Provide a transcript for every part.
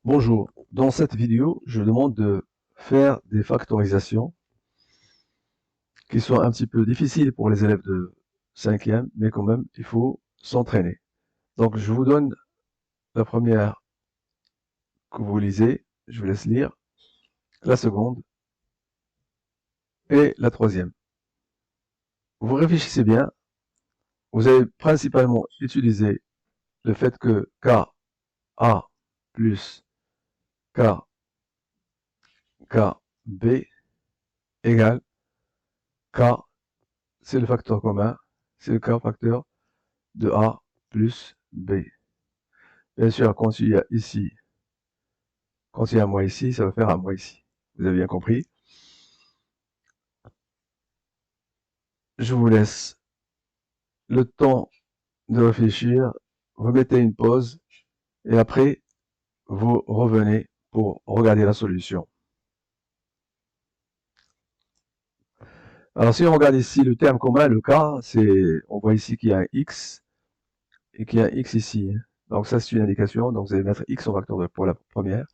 Bonjour, dans cette vidéo, je demande de faire des factorisations qui sont un petit peu difficiles pour les élèves de 5e, mais quand même, il faut s'entraîner. Donc, je vous donne la première que vous lisez, je vous laisse lire, la seconde et la troisième. Vous réfléchissez bien, vous avez principalement utilisé le fait que K, A plus K, K, B égale K, c'est le facteur commun, c'est le K facteur de A plus B. Bien sûr, quand il y a ici, quand il y a un moins ici, ça va faire un moins ici. Vous avez bien compris. Je vous laisse le temps de réfléchir. Vous mettez une pause et après, vous revenez pour regarder la solution. Alors, si on regarde ici le terme commun, le K, on voit ici qu'il y a un X et qu'il y a un X ici. Donc, ça, c'est une indication. Donc, vous allez mettre X en facteur 2 pour la première.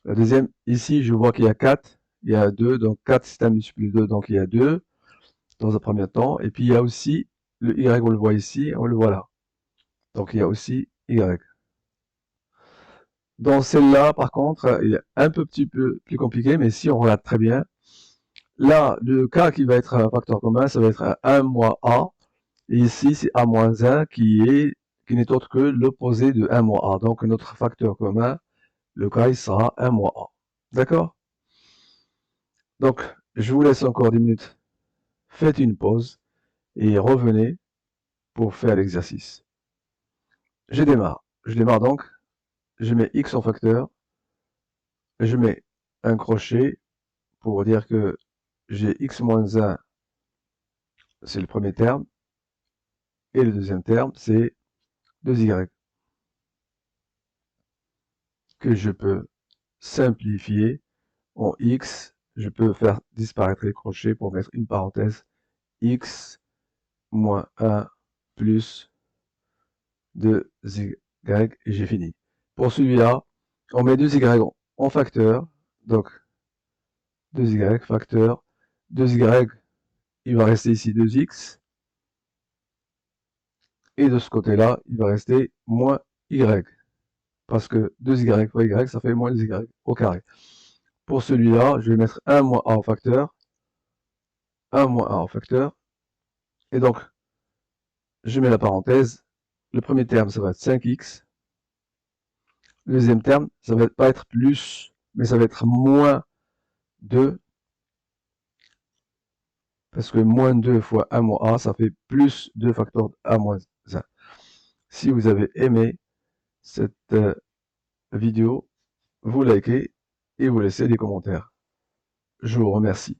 La deuxième, ici, je vois qu'il y a 4, il y a 2, donc 4 c'est un multiple de 2, donc il y a 2 dans un premier temps. Et puis, il y a aussi le Y, on le voit ici, on le voit là. Donc, il y a aussi Y. Dans celle-là, par contre, il est un petit peu plus compliqué, mais si on regarde très bien, là, le cas qui va être un facteur commun, ça va être 1 moins A. Et ici, c'est A moins 1 qui n'est autre que l'opposé de 1 moins A. Donc, notre facteur commun, le cas, il sera 1 moins A. D'accord? Donc, je vous laisse encore 10 minutes. Faites une pause et revenez pour faire l'exercice. Je démarre. Je démarre donc. Je mets X en facteur. Je mets un crochet pour dire que j'ai X moins 1, c'est le premier terme. Et le deuxième terme, c'est 2Y. Que je peux simplifier en X. Je peux faire disparaître les crochets pour mettre une parenthèse. X moins 1 plus 2Y. Et j'ai fini. Pour celui-là, on met 2Y en facteur. Donc, 2Y facteur. 2Y, il va rester ici 2X. Et de ce côté-là, il va rester moins Y. Parce que 2Y fois Y, ça fait moins 2Y au carré. Pour celui-là, je vais mettre 1 moins A en facteur. 1 moins A en facteur. Et donc, je mets la parenthèse. Le premier terme, ça va être 5X. Le deuxième terme, ça va pas être plus, mais ça va être moins 2. Parce que moins 2 fois 1 moins A, ça fait plus 2 facteurs de A moins 1. Si vous avez aimé cette vidéo, vous likez et vous laissez des commentaires. Je vous remercie.